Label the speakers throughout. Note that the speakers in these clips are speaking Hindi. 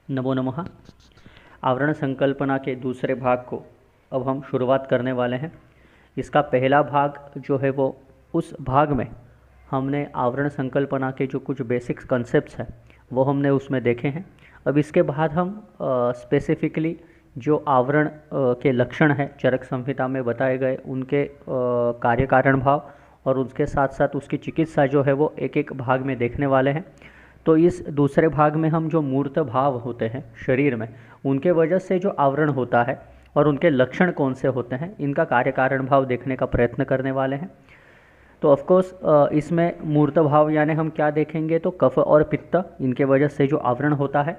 Speaker 1: नमो नमः। आवरण संकल्पना के दूसरे भाग को अब हम शुरुआत करने वाले हैं। इसका पहला भाग जो है वो उस भाग में हमने आवरण संकल्पना के जो कुछ बेसिक्स कॉन्सेप्ट्स हैं वो हमने उसमें देखे हैं। अब इसके बाद हम स्पेसिफिकली जो आवरण के लक्षण हैं चरक संहिता में बताए गए उनके कार्य कारण भाव और उसके साथ साथ उसकी चिकित्सा जो है वो एक एक भाग में देखने वाले हैं। तो इस दूसरे भाग में हम जो मूर्त भाव होते हैं शरीर में उनके वजह से जो आवरण होता है और उनके लक्षण कौन से होते हैं इनका कार्य कारण भाव देखने का प्रयत्न करने वाले हैं। तो ऑफ कोर्स इसमें मूर्त भाव यानी हम क्या देखेंगे तो कफ और पित्त इनके वजह से जो आवरण होता है,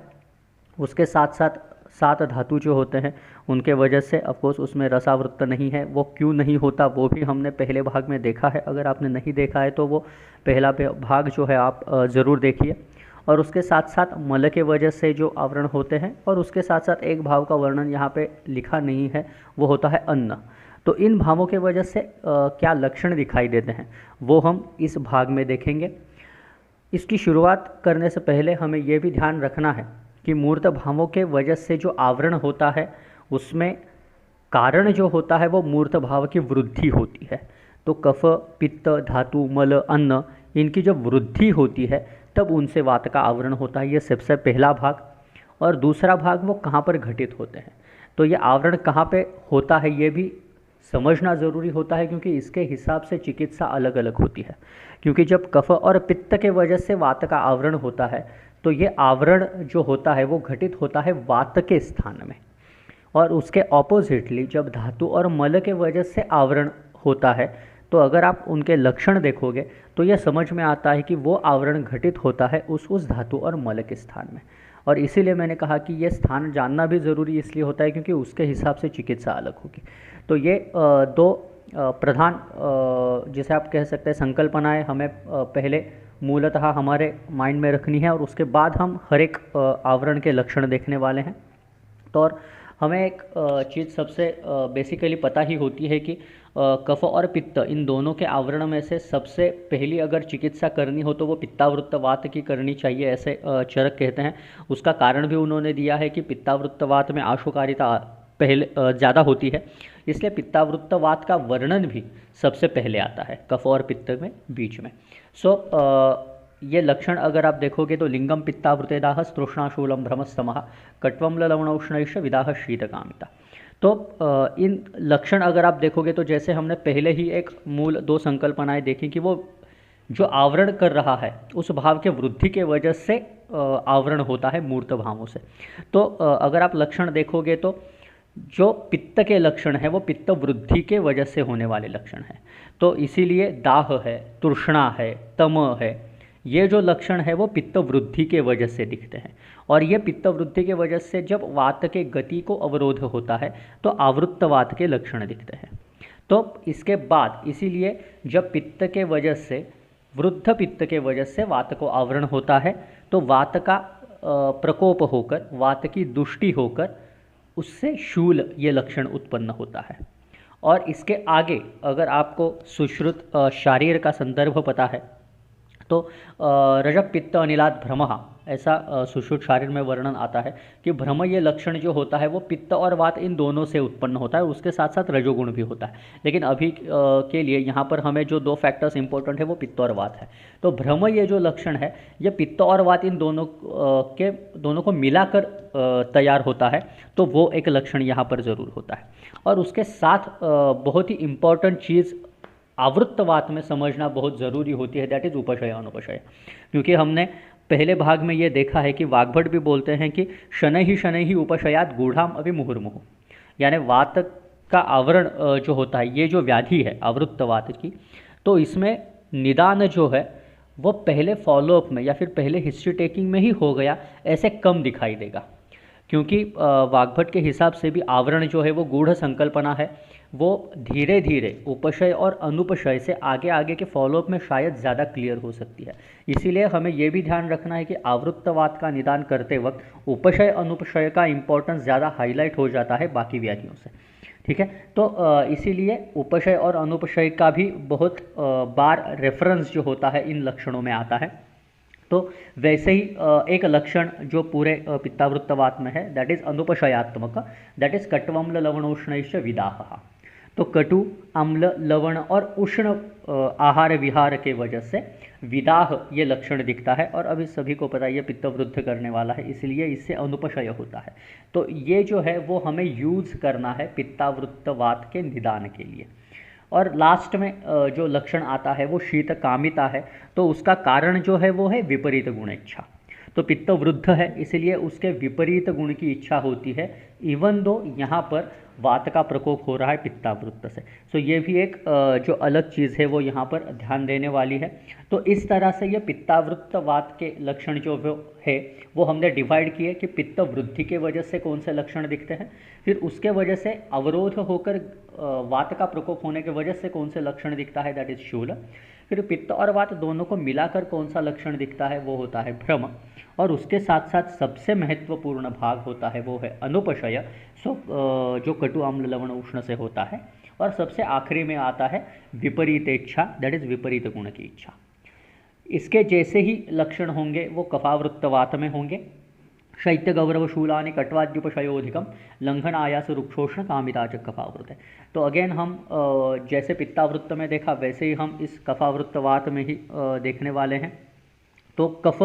Speaker 1: उसके साथ साथ सात धातु जो होते हैं उनके वजह से ऑफ कोर्स उसमें रसावृत्त नहीं है। वो क्यों नहीं होता वो भी हमने पहले भाग में देखा है। अगर आपने नहीं देखा है तो वो पहला भाग जो है आप ज़रूर देखिए। और उसके साथ साथ मल के वजह से जो आवरण होते हैं और उसके साथ साथ एक भाव का वर्णन यहाँ पे लिखा नहीं है, वो होता है अन्न। तो इन भावों के वजह से क्या लक्षण दिखाई देते हैं वो हम इस भाग में देखेंगे। इसकी शुरुआत करने से पहले हमें ये भी ध्यान रखना है कि मूर्त भावों के वजह से जो आवरण होता है उसमें कारण जो होता है वो मूर्त भाव की वृद्धि होती है। तो कफ पित्त धातु मल अन्न इनकी जब वृद्धि होती है तब उनसे वात का आवरण होता है। ये सबसे पहला भाग। और दूसरा भाग वो कहाँ पर घटित होते हैं, तो ये आवरण कहाँ पे होता है ये भी समझना ज़रूरी होता है, क्योंकि इसके हिसाब से चिकित्सा अलग अलग होती है। क्योंकि जब कफ और पित्त के वजह से वात का आवरण होता है तो ये आवरण जो होता है वो घटित होता है वात के स्थान में। और उसके ऑपोजिटली जब धातु और मल के वजह से आवरण होता है तो अगर आप उनके लक्षण देखोगे तो यह समझ में आता है कि वो आवरण घटित होता है उस धातु और मल के स्थान में। और इसीलिए मैंने कहा कि ये स्थान जानना भी ज़रूरी इसलिए होता है क्योंकि उसके हिसाब से चिकित्सा अलग होगी। तो ये दो प्रधान जिसे आप कह सकते हैं संकल्पनाएं हमें पहले मूलतः हमारे माइंड में रखनी है और उसके बाद हम हर एक आवरण के लक्षण देखने वाले हैं। तो और हमें एक चीज़ सबसे बेसिकली पता ही होती है कि कफ और पित्त इन दोनों के आवरण में से सबसे पहली अगर चिकित्सा करनी हो तो वो पित्तावृत्तवात की करनी चाहिए, ऐसे चरक कहते हैं। उसका कारण भी उन्होंने दिया है कि पित्तावृत्तवात में आशुकारिता पहले ज़्यादा होती है, इसलिए पित्तावृत्तवात का वर्णन भी सबसे पहले आता है कफ और पित्त में बीच में। ये लक्षण अगर आप देखोगे तो लिंगम पित्तावृतेदाह तृष्णाशूलम भ्रमस्तमः कट्वम ललवणौष्णैश्च विदाह शीतकामिता। तो इन लक्षण अगर आप देखोगे तो जैसे हमने पहले ही एक मूल दो संकल्पनाएं देखी कि वो जो आवरण कर रहा है उस भाव के वृद्धि के वजह से आवरण होता है मूर्त भावों से। तो अगर आप लक्षण देखोगे तो जो पित्त के लक्षण है वो पित्त वृद्धि के वजह से होने वाले लक्षण हैं। तो इसीलिए दाह है, तृष्णा है, तम है, ये जो लक्षण है वो पित्त वृद्धि के वजह से दिखते हैं। और ये पित्त वृद्धि के वजह से जब वात के गति को अवरोध होता है तो आवृत्तवात के लक्षण दिखते हैं। तो इसके बाद इसीलिए जब पित्त के वजह से वृद्ध पित्त के वजह से वात को आवरण होता है तो वात का प्रकोप होकर वात की दुष्टि होकर उससे शूल ये लक्षण उत्पन्न होता है। और इसके आगे अगर आपको सुश्रुत शारीर का संदर्भ पता है तो रजक पित्त अनिलाद भ्रम, ऐसा सुश्रुत शारीर में वर्णन आता है कि भ्रम ये लक्षण जो होता है वो पित्त और वात इन दोनों से उत्पन्न होता है, उसके साथ साथ रजोगुण भी होता है। लेकिन अभी के लिए यहाँ पर हमें जो दो फैक्टर्स इंपॉर्टेंट है वो पित्त और वात है। तो भ्रम ये जो लक्षण है ये पित्त और वात इन दोनों को मिलाकर तैयार होता है, तो वो एक लक्षण यहाँ पर ज़रूर होता है। और उसके साथ बहुत ही इम्पॉर्टेंट चीज़ आवृत्तवात में समझना बहुत ज़रूरी होती है, दैट इज़ उपशय अनुपशय। क्योंकि हमने पहले भाग में ये देखा है कि वाग्भट भी बोलते हैं कि शनै ही उपशयात गूढ़ाम अभी मुहुर्मुहु, यानी वात का आवरण जो होता है ये जो व्याधि है आवृत्तवात की, तो इसमें निदान जो है वो पहले फॉलोअप में या फिर पहले हिस्ट्री टेकिंग में ही हो गया ऐसे कम दिखाई देगा। क्योंकि वाग्भट के हिसाब से भी आवरण जो है वो गूढ़ संकल्पना है, वो धीरे धीरे उपशय और अनुपशय से आगे आगे के फॉलोअप में शायद ज़्यादा क्लियर हो सकती है। इसीलिए हमें ये भी ध्यान रखना है कि आवृत्तवात का निदान करते वक्त उपशय अनुपशय का इम्पोर्टेंस ज़्यादा हाईलाइट हो जाता है बाकी व्याधियों से। ठीक है, तो इसीलिए उपशय और अनुपशय का भी बहुत बार रेफरेंस जो होता है इन लक्षणों में आता है। तो वैसे ही एक लक्षण जो पूरे पित्तावृत्तवात में है दैट इज अनुपशयात्मक, दैट इज कट्वम्ल लवणोष्णैश्च विदाह। तो कटु, अम्ल, लवण और उष्ण आहार विहार के वजह से विदाह ये लक्षण दिखता है। और अभी सभी को पता है ये पित्तवृद्ध करने वाला है, इसलिए इससे अनुपशय होता है। तो ये जो है वो हमें यूज़ करना है पित्तावृत्तवात के निदान के लिए। और लास्ट में जो लक्षण आता है वो शीतकामिता है। तो उसका कारण जो है वो है विपरीत गुण इच्छा। तो पित्त वृद्ध है इसलिए उसके विपरीत गुण की इच्छा होती है, इवन दो यहाँ पर वात का प्रकोप हो रहा है पित्तावृत्त से। सो ये भी एक जो अलग चीज़ है वो यहाँ पर ध्यान देने वाली है। तो इस तरह से ये पित्तावृत्त वात के लक्षण जो है वो हमने डिवाइड किए कि पित्त वृद्धि के वजह से कौन से लक्षण दिखते हैं, फिर उसके वजह से अवरोध होकर वात का प्रकोप होने के वजह से कौन से लक्षण दिखता है दैट इज शूल, फिर पित्त और वात दोनों को मिलाकर कौन सा लक्षण दिखता है वो होता है भ्रम, और उसके साथ साथ सबसे महत्वपूर्ण भाग होता है वो है अनुपशय, जो कटु अम्ल लवण उष्ण से होता है। और सबसे आखिरी में आता है विपरीत इच्छा, दैट इज विपरीत गुण की इच्छा। इसके जैसे ही लक्षण होंगे वो कफावृत्तवात में होंगे, शैत्य गौरव शूलानि कट्वाद्युपशयोधिकम लंघन आयास रुक्षोष्ण कामिताचक कफावृत है। तो अगेन हम जैसे पित्तावृत्त में देखा वैसे ही हम इस कफावृत्तवात में ही देखने वाले हैं। तो कफ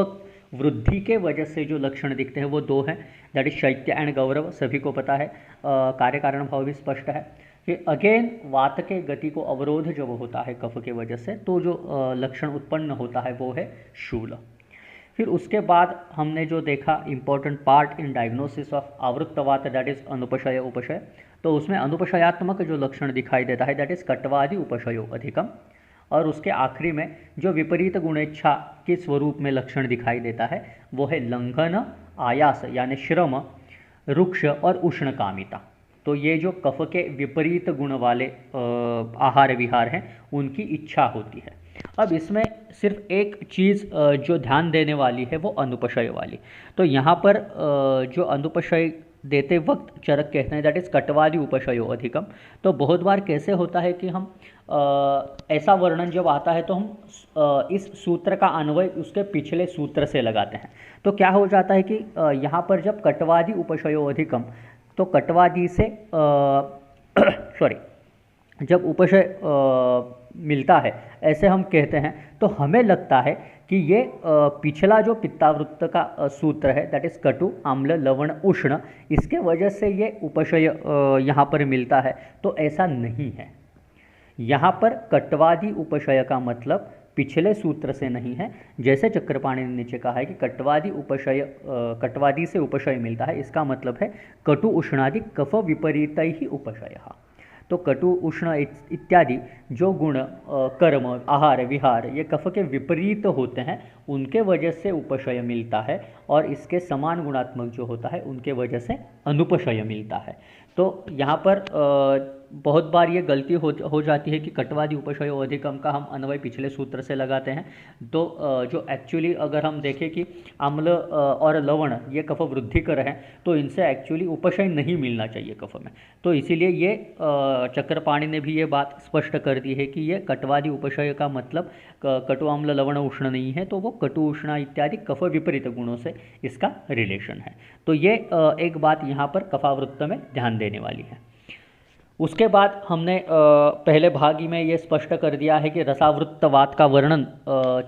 Speaker 1: वृद्धि के वजह से जो लक्षण दिखते हैं वो दो हैं, दैट इज शैत्य एंड गौरव, सभी को पता है, कार्य कारण भाव भी स्पष्ट है। फिर अगेन वात के गति को अवरोध जब होता है कफ के वजह से तो जो लक्षण उत्पन्न होता है वो है शूल। फिर उसके बाद हमने जो देखा important part in diagnosis of आवृत्तवात दैट इज अनुपशय उपशय, तो उसमें अनुपशयात्मक जो लक्षण दिखाई देता है दैट इज कट्वादि उपशयो अधिकम, और उसके आखिरी में जो विपरीत गुणेच्छा के स्वरूप में लक्षण दिखाई देता है वो है लंघन, आयास यानी श्रम, रुक्ष और उष्ण कामिता। तो ये जो कफ के विपरीत गुण वाले आहार विहार हैं उनकी इच्छा होती है। अब इसमें सिर्फ एक चीज़ जो ध्यान देने वाली है वो अनुपशय वाली। तो यहाँ पर जो अनुपशय देते वक्त चरक कहते हैं दैट इज कट्वादि उपशयो अधिकम। तो बहुत बार कैसे होता है कि हम ऐसा वर्णन जब आता है तो हम इस सूत्र का अन्वय उसके पिछले सूत्र से लगाते हैं। तो क्या हो जाता है कि यहाँ पर जब कट्वादि उपशयो अधिकम, तो कट्वादि से सॉरी जब उपशय मिलता है ऐसे हम कहते हैं तो हमें लगता है कि ये पिछला जो पित्तावृत्त का सूत्र है दैट इज कटु आम्ल लवण उष्ण, इसके वजह से ये उपशय यहाँ पर मिलता है। तो ऐसा नहीं है, यहाँ पर कट्वादि उपशय का मतलब पिछले सूत्र से नहीं है। जैसे चक्रपाणि ने नीचे कहा है कि कट्वादि उपशय, कट्वादि से उपशय मिलता है, इसका मतलब है कटु उष्णादि कफ विपरीत ही उपशय। तो कटु उष्ण इत्यादि जो गुण कर्म आहार विहार ये कफ के विपरीत होते हैं उनके वजह से उपशय मिलता है, और इसके समान गुणात्मक जो होता है उनके वजह से अनुपशय मिलता है। तो यहाँ पर बहुत बार ये गलती हो जाती है कि कट्वादि उपशय अधिकम का हम अन्वय पिछले सूत्र से लगाते हैं। तो जो एक्चुअली अगर हम देखें कि अम्ल और लवण ये कफ वृद्धि कर हैं तो इनसे एक्चुअली उपशय नहीं मिलना चाहिए कफ में। तो इसीलिए ये चक्रपाणि ने भी ये बात स्पष्ट कर दी है कि ये कट्वादि उपशय का मतलब कटु अम्ल लवण उष्ण नहीं है, तो वो कटु उष्ण इत्यादि कफ विपरीत गुणों से इसका रिलेशन है। तो ये एक बात यहाँ पर कफावृत्त में ध्यान देने वाली है। उसके बाद हमने पहले भाग में ये स्पष्ट कर दिया है कि रसावृत्तवात का वर्णन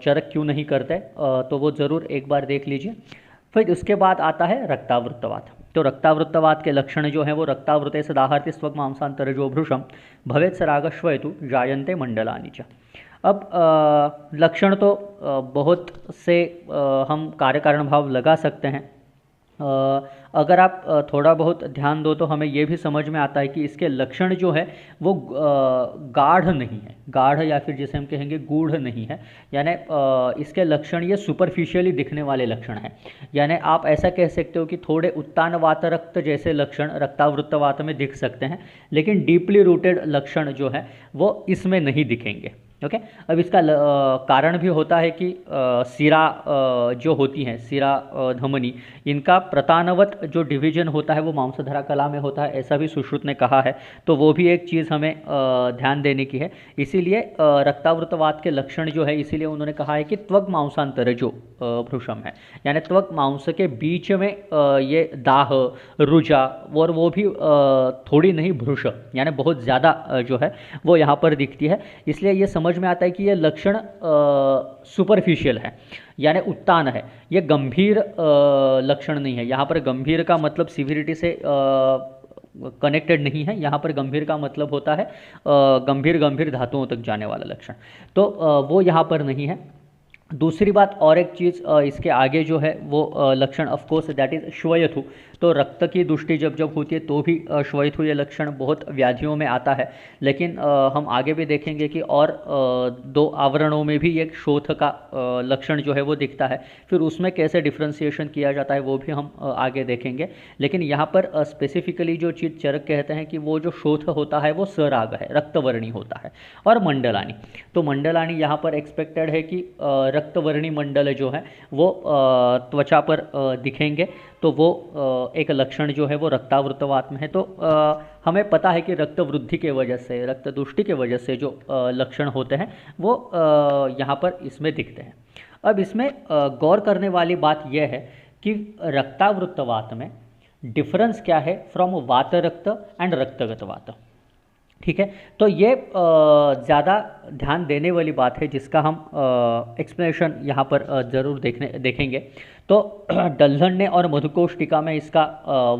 Speaker 1: चरक क्यों नहीं करते, तो वो ज़रूर एक बार देख लीजिए। फिर उसके बाद आता है रक्तावृत्तवात। तो रक्तावृत्तवात के लक्षण जो हैं वो रक्तावृते सदाहर्ति स्वग मांसांतरजो भृशम भवेत् स रागश्वयतु जायन्ते मंडलानि च। अब लक्षण तो बहुत से हम कार्य कारण भाव लगा सकते हैं। अगर आप थोड़ा बहुत ध्यान दो तो हमें ये भी समझ में आता है कि इसके लक्षण जो है वो गाढ़ नहीं है, गाढ़ या फिर जैसे हम कहेंगे गूढ़ नहीं है, यानी इसके लक्षण ये सुपरफिशियली दिखने वाले लक्षण हैं। यानी आप ऐसा कह सकते हो कि थोड़े उत्तान वात रक्त जैसे लक्षण रक्तावृत्तवात में दिख सकते हैं, लेकिन डीपली रूटेड लक्षण जो है वो इसमें नहीं दिखेंगे। ओके। अब इसका कारण भी होता है कि सिरा जो होती हैं, सिरा धमनी, इनका प्रतानवत जो डिवीजन होता है वो मांसधरा कला में होता है, ऐसा भी सुश्रुत ने कहा है। तो वो भी एक चीज़ हमें ध्यान देने की है। इसीलिए रक्तावृतवात के लक्षण जो है, इसीलिए उन्होंने कहा है कि त्वग मांसांतर जो भ्रूषम है, यानी त्वग मांस के बीच में ये दाह, रुजा, और वो भी थोड़ी नहीं भ्रूष, यानी बहुत ज़्यादा जो है वो यहाँ पर दिखती है। इसलिए ये समझ में आता है कि ये लक्षण सुपरफिशियल है, यानी उत्तान है, ये गंभीर लक्षण नहीं है। यहाँ पर गंभीर का मतलब सीवियरिटी से कनेक्टेड नहीं है। यहाँ पर गंभीर का मतलब होता है गंभीर धातुओं तक जाने वाला लक्षण, तो वो यहाँ पर नहीं है। दूसरी बात और एक चीज़ इसके आगे जो है वो लक्षण ऑफ कोर्स दैट इज़ श्वयथु। तो रक्त की दृष्टि जब जब होती है तो भी श्वयथु ये लक्षण बहुत व्याधियों में आता है। लेकिन हम आगे भी देखेंगे कि और दो आवरणों में भी एक शोथ का लक्षण जो है वो दिखता है। फिर उसमें कैसे डिफ्रेंसिएशन किया जाता है वो भी हम आगे देखेंगे। लेकिन यहाँ पर स्पेसिफिकली जो चीज़ चरक कहते हैं कि वो जो शोथ होता है वो सराग है, रक्तवर्णी होता है। और मंडलानी, तो मंडलानी यहाँ पर एक्सपेक्टेड है कि रक्तवर्णी मंडल जो है वो त्वचा पर दिखेंगे, तो वो एक लक्षण जो है वो रक्तावृतवात में है। तो हमें पता है कि रक्त वृद्धि के वजह से, रक्त दुष्टि के वजह से जो लक्षण होते हैं वो यहाँ पर इसमें दिखते हैं। अब इसमें गौर करने वाली बात यह है कि रक्तावृतवात में डिफरेंस क्या है फ्रॉम वात रक्त एंड रक्तगत वात। ठीक है, तो ये ज़्यादा ध्यान देने वाली बात है, जिसका हम एक्सप्लेनेशन यहाँ पर ज़रूर देखेंगे। तो डल्हन ने और मधुकोश टीका में इसका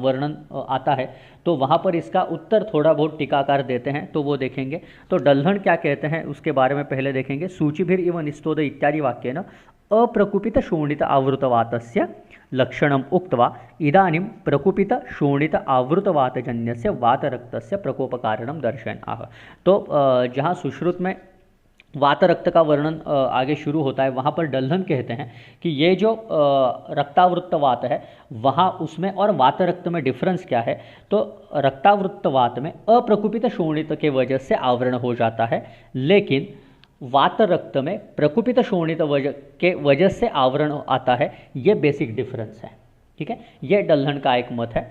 Speaker 1: वर्णन आता है, तो वहाँ पर इसका उत्तर थोड़ा बहुत टीकाकार देते हैं, तो वो देखेंगे। तो डल्हन क्या कहते हैं उसके बारे में पहले देखेंगे। सूचिभिर इव निस्तोद इत्यादि वाक्येन अप्रकुपित शोणित आवृतवातस्य लक्षणम उक्त्वा इदानीं प्रकुपित शोणित आवृतवातजन्यस्य वातरक्तस्य प्रकोपकारणम दर्शयन् आह। तो जहाँ सुश्रुत में वातरक्त का वर्णन आगे शुरू होता है, वहाँ पर डल्हन कहते हैं कि ये जो रक्तावृत्तवात है वहाँ उसमें और वातरक्त में डिफरेंस क्या है। तो रक्तावृत्तवात में अप्रकुपित शोणित के वजह से आवरण हो जाता है, लेकिन वात रक्त में प्रकुपित शोणित के वजह से आवरण आता है। ये बेसिक डिफरेंस है। ठीक है, ये डल्हन का एक मत है।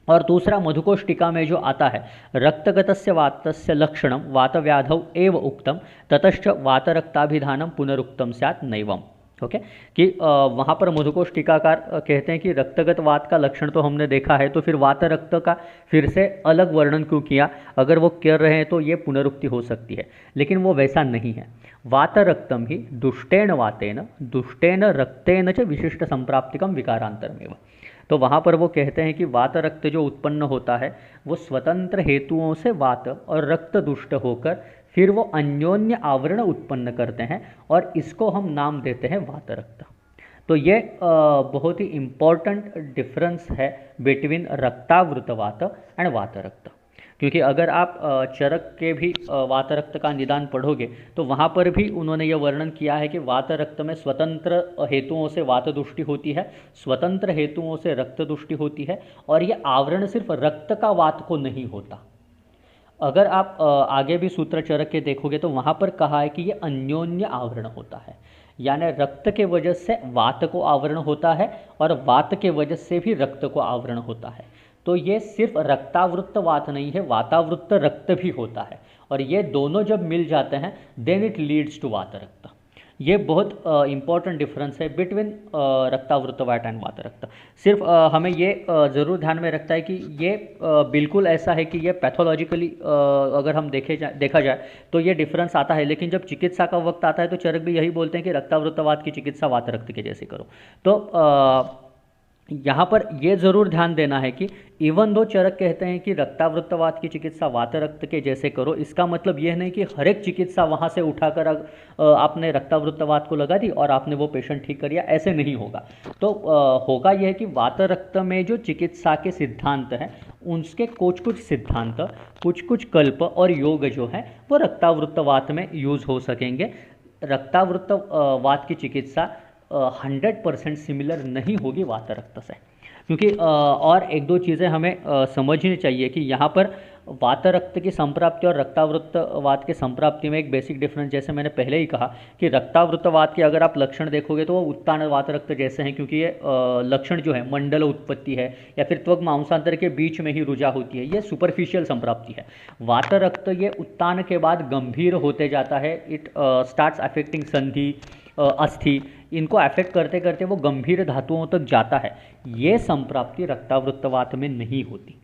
Speaker 1: और दूसरा मधुकोश टीका में जो आता है, रक्तगतस्य वातस्य लक्षणम वातव्याधौ एव उक्तम ततश्च वातरक्ताभिधानम पुनरुक्तम स्यात् नैवम। ओके, कि वहाँ पर मधुकोश टीकाकार कहते हैं कि रक्तगत वात का लक्षण तो हमने देखा है, तो फिर वात रक्त का फिर से अलग वर्णन क्यों किया। अगर वो कर रहे हैं तो ये पुनरुक्ति हो सकती है, लेकिन वो वैसा नहीं है। वात रक्तम ही दुष्टेन वातेन दुष्टेन रक्तेन च विशिष्ट संप्राप्तिकम विकारांतरमेव। तो वहाँ पर वो कहते हैं कि वात रक्त जो उत्पन्न होता है वो स्वतंत्र हेतुओं से वात और रक्त दुष्ट होकर फिर वो अन्योन्य आवरण उत्पन्न करते हैं, और इसको हम नाम देते हैं वातरक्त। तो ये बहुत ही इम्पॉर्टेंट डिफरेंस है बिटवीन रक्तावृतवात एंड वातरक्त। क्योंकि अगर आप चरक के भी वातरक्त का निदान पढ़ोगे तो वहाँ पर भी उन्होंने ये वर्णन किया है कि वातरक्त में स्वतंत्र हेतुओं से वातदुष्टि होती है, स्वतंत्र हेतुओं से रक्तदुष्टि होती है, और ये आवरण सिर्फ रक्त का वात को नहीं होता। अगर आप आगे भी सूत्र चरक के देखोगे तो वहाँ पर कहा है कि ये अन्योन्य आवरण होता है, यानी रक्त के वजह से वात को आवरण होता है और वात के वजह से भी रक्त को आवरण होता है। तो ये सिर्फ रक्तावृत्त वात नहीं है, वातावृत्त रक्त भी होता है, और ये दोनों जब मिल जाते हैं देन इट लीड्स टू वातरक्त। ये बहुत इंपॉर्टेंट डिफरेंस है बिटवीन रक्तावृत्त वात एंड वातरक्त। सिर्फ हमें ये ज़रूर ध्यान में रखता है कि ये बिल्कुल ऐसा है कि ये पैथोलॉजिकली अगर हम देखा जाए तो ये डिफरेंस आता है, लेकिन जब चिकित्सा का वक्त आता है तो चरक भी यही बोलते हैं कि रक्तावृत्तवात की चिकित्सा वातरक्त के जैसे करो। तो यहाँ पर ये ज़रूर ध्यान देना है कि इवन दो चरक कहते हैं कि रक्तावृत्तवात की चिकित्सा वातरक्त के जैसे करो, इसका मतलब यह नहीं कि हर एक चिकित्सा वहाँ से उठाकर आपने रक्तावृत्तवात को लगा दी और आपने वो पेशेंट ठीक कर दिया, ऐसे नहीं होगा। तो होगा यह कि वातरक्त में जो चिकित्सा के सिद्धांत हैं उनके कुछ सिद्धांत, कुछ कल्प और योग जो हैं वो रक्तावृत्तवात में यूज़ हो सकेंगे। रक्तावृत्तवात की चिकित्सा 100% सिमिलर नहीं होगी वातरक्त से, क्योंकि और एक दो चीज़ें हमें समझनी चाहिए कि यहाँ पर वात रक्त की संप्राप्ति और रक्तावृत्तवात की संप्राप्ति में एक बेसिक डिफरेंस, जैसे मैंने पहले ही कहा कि रक्तावृत्तवात के अगर आप लक्षण देखोगे तो वो उत्तान वात रक्त जैसे हैं, क्योंकि ये लक्षण जो है मंडल उत्पत्ति है या फिर त्वग मांसांतर के बीच में ही रुजा होती है, ये सुपरफिशियल संप्राप्ति है। वात रक्त ये उत्तान के बाद गंभीर होते जाता है, इट स्टार्ट्स अफेक्टिंग संधि, अस्थि, इनको अफेक्ट करते करते वो गंभीर धातुओं तक जाता है। ये संप्राप्ति रक्तावृत्तवात में नहीं होती।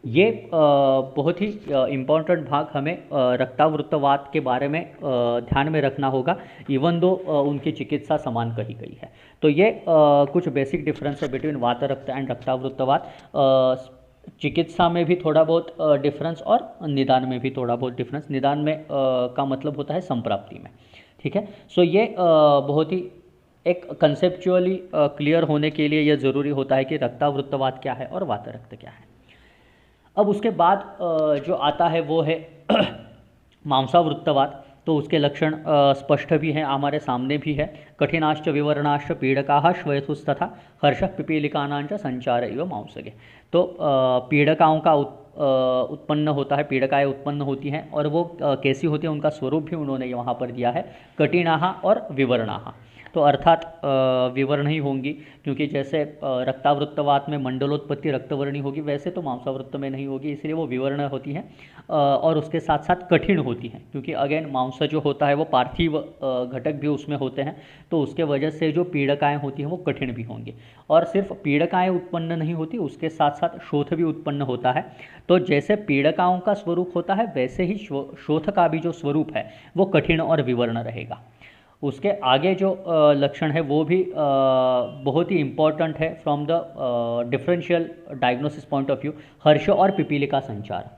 Speaker 1: ये बहुत ही इम्पॉर्टेंट भाग हमें रक्तावृत्तवात के बारे में ध्यान में रखना होगा, इवन दो उनकी चिकित्सा समान कही गई है। तो ये कुछ बेसिक डिफरेंस है बिटवीन वात रक्त एंड रक्तावृत्तवात। चिकित्सा में भी थोड़ा बहुत डिफरेंस और निदान में भी थोड़ा बहुत डिफरेंस। निदान में का मतलब होता है संप्राप्ति में, ठीक है। सो ये बहुत ही एक कंसेप्चुअली क्लियर होने के लिए यह ज़रूरी होता है कि रक्तावृत्तवात क्या है और वात रक्त क्या है। अब उसके बाद जो आता है वो है मांसावृत्तवात। तो उसके लक्षण स्पष्ट भी हैं, हमारे सामने भी है। कठिनाश्च विवरणाश्च पीड़काः श्वेतुस्तथा हर्षः पिपीलिकानांच संचार इव मांसगे। तो पीड़काओं का उत्पन्न होता है, पीड़काएँ उत्पन्न होती हैं, और वो कैसी होती है उनका स्वरूप भी उन्होंने वहाँ पर दिया है, कठिनाः और विवरणाः। तो अर्थात विवर्ण ही होंगी, क्योंकि जैसे रक्तावृत्तवात में मंडलोत्पत्ति रक्तवर्णी होगी, वैसे तो मांसावृत्त में नहीं होगी, इसलिए वो विवर्ण होती हैं और उसके साथ साथ कठिन होती हैं, क्योंकि अगेन मांस जो होता है वो पार्थिव घटक भी उसमें होते हैं, तो उसके वजह से जो पीड़काएँ होती हैं वो कठिन भी होंगी। और सिर्फ पीड़काएँ उत्पन्न नहीं होती, उसके साथ साथ शोथ भी उत्पन्न होता है। तो जैसे पीड़काओं का स्वरूप होता है, वैसे ही शोथ का भी जो स्वरूप है वो कठिन और विवर्ण रहेगा। उसके आगे जो लक्षण है वो भी बहुत ही इम्पॉर्टेंट है from the differential diagnosis point of view, हर्ष और पिपीलिका संचार।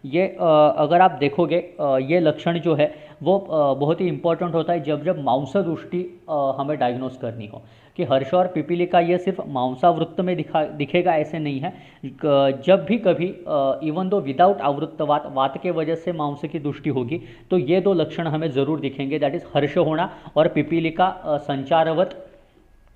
Speaker 1: ये अगर आप देखोगे ये लक्षण जो है वो बहुत ही इम्पॉर्टेंट होता है जब जब मांसदुष्टि हमें डायग्नोस करनी हो, कि हर्ष और पिपीलिका ये सिर्फ मांसावृत्त में दिखेगा ऐसे नहीं है। जब भी कभी इवन दो विदाउट आवृत्तवात, वात के वजह से मांस की दुष्टि होगी, तो ये दो लक्षण हमें ज़रूर दिखेंगे, दैट इज़ हर्ष होना और पिपीलिका संचारवत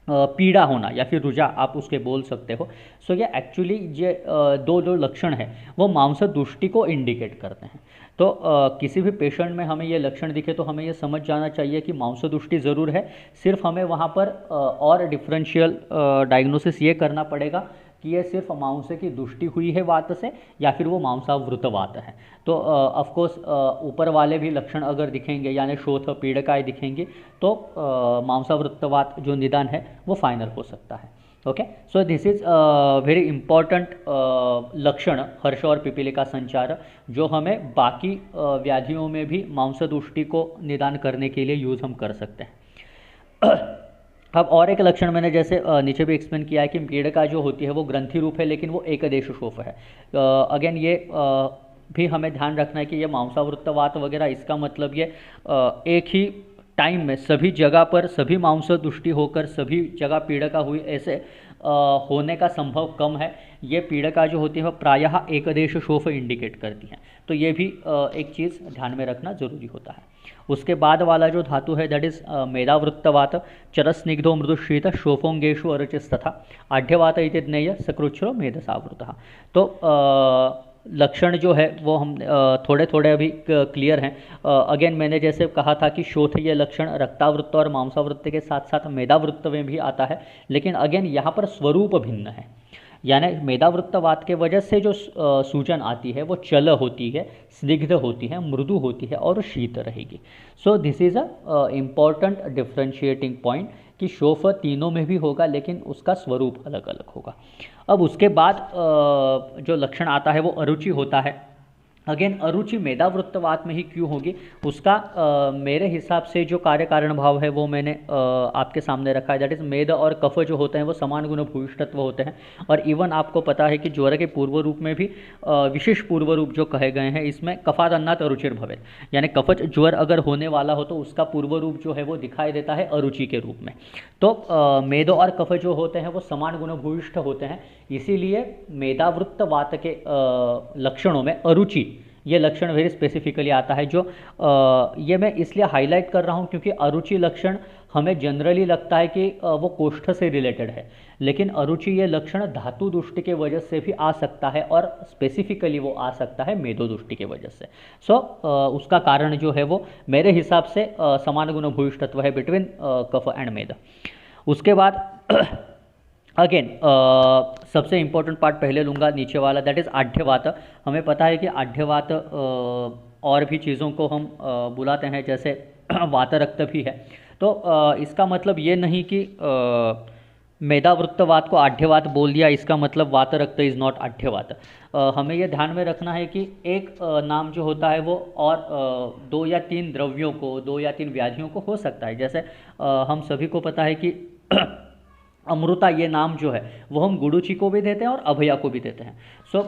Speaker 1: पीड़ा होना या फिर रुझा आप उसके बोल सकते हो। सो ये एक्चुअली ये दो लक्षण है वो मांस दुष्टि को इंडिकेट करते हैं। तो किसी भी पेशेंट में हमें ये लक्षण दिखे तो हमें ये समझ जाना चाहिए कि मांस दुष्टि ज़रूर है, सिर्फ हमें वहाँ पर और डिफरेंशियल डायग्नोसिस ये करना पड़ेगा कि ये सिर्फ मांस की दुष्टि हुई है वात से या फिर वो मांसावृतवात है। तो ऑफ कोर्स ऊपर वाले भी लक्षण अगर दिखेंगे, यानी शोथ पीड़काएँ दिखेंगी, तो मांसावृतवात जो निदान है वो फाइनल हो सकता है। Okay, so this is very important लक्षण हर्ष और पिपीलिका संचार, जो हमें बाकी व्याधियों में भी मांसदुष्टि को निदान करने के लिए यूज़ हम कर सकते हैं। अब और एक लक्षण मैंने जैसे नीचे भी एक्सप्लेन किया है कि पीड़का जो होती है वो ग्रंथि रूप है, लेकिन वो एकदेश शोफ है। अगेन ये भी हमें ध्यान रखना है कि ये मांसावृत्तवात वगैरह, इसका मतलब ये एक ही टाइम में सभी जगह पर सभी मांस दुष्टि होकर सभी जगह पीड़का हुई ऐसे होने का संभव कम है। ये पीड़का जो होती है वो प्रायः एकदेश शोफ इंडिकेट करती हैं। तो ये भी एक चीज़ ध्यान में रखना जरूरी होता है। उसके बाद वाला जो धातु है दैट इज़ मेधावृत्तवात, चरस्निग्धो मृदुशीत शोफोंगेशु अरुचिस्तथा आढ्यवात इति ज्ञेय सकृच्छ्रो मेधसावृतः। तो लक्षण जो है वो हम थोड़े थोड़े अभी क्लियर हैं। अगेन मैंने जैसे कहा था कि शोथ ये लक्षण रक्तावृत्त और मांसावृत्त के साथ साथ मेधावृत्त में भी आता है, लेकिन अगेन यहाँ पर स्वरूप भिन्न है। यानी मेधावृत्तवात के वजह से जो सूजन आती है वो चल होती है, स्निग्ध होती है, मृदु होती है और शीत रहेगी। So this is a important differentiating point कि शोफ तीनों में भी होगा, लेकिन उसका स्वरूप अलग अलग होगा। अब उसके बाद जो लक्षण आता है वो अरुचि होता है। अगेन अरुचि मेधावृत्तवात में ही क्यों होगी, उसका मेरे हिसाब से जो कार्य कारण भाव है वो मैंने आपके सामने रखा है। दैट इज़ मेध और कफ जो होते हैं वो समान गुण भूयिष्ठत्व होते हैं, और इवन आपको पता है कि ज्वर के पूर्व रूप में भी विशेष पूर्व रूप जो कहे गए हैं, इसमें कफाद अन्नात अरुचिर भवेत्, यानी कफज ज्वर अगर होने वाला हो तो उसका पूर्व रूप जो है वो दिखाई देता है अरुचि के रूप में। तो मेध और कफ जो होते हैं वो समान गुण भूयिष्ठ होते हैं, इसीलिए मेधावृत्तवात के लक्षणों में अरुचि ये लक्षण वेरी स्पेसिफिकली आता है। जो ये मैं इसलिए हाईलाइट कर रहा हूँ क्योंकि अरुचि लक्षण हमें जनरली लगता है कि वो कोष्ठ से रिलेटेड है, लेकिन अरुचि ये लक्षण धातु दृष्टि के वजह से भी आ सकता है और स्पेसिफिकली वो आ सकता है मेदो दृष्टि के वजह से। सो उसका कारण जो है वो मेरे हिसाब से समान गुण भूयिष्ठत्व है बिटवीन कफ एंड मेद। उसके बाद अगेन सबसे इंपॉर्टेंट पार्ट पहले लूँगा नीचे वाला, दैट इज़ आढ्यवात। हमें पता है कि आढ्यवात और भी चीज़ों को हम बुलाते हैं, जैसे वातरक्त भी है। तो इसका मतलब ये नहीं कि मेधावृत्तवात को आढ्यवात बोल दिया इसका मतलब वातरक्त इज़ नॉट आढ्यवात। हमें यह ध्यान में रखना है कि एक नाम जो होता है वो और 2 या 3 द्रव्यों को, 2 या 3 व्याधियों को हो सकता है। जैसे हम सभी को पता है कि अमृता ये नाम जो है वो हम गुडुचि को भी देते हैं और अभया को भी देते हैं। So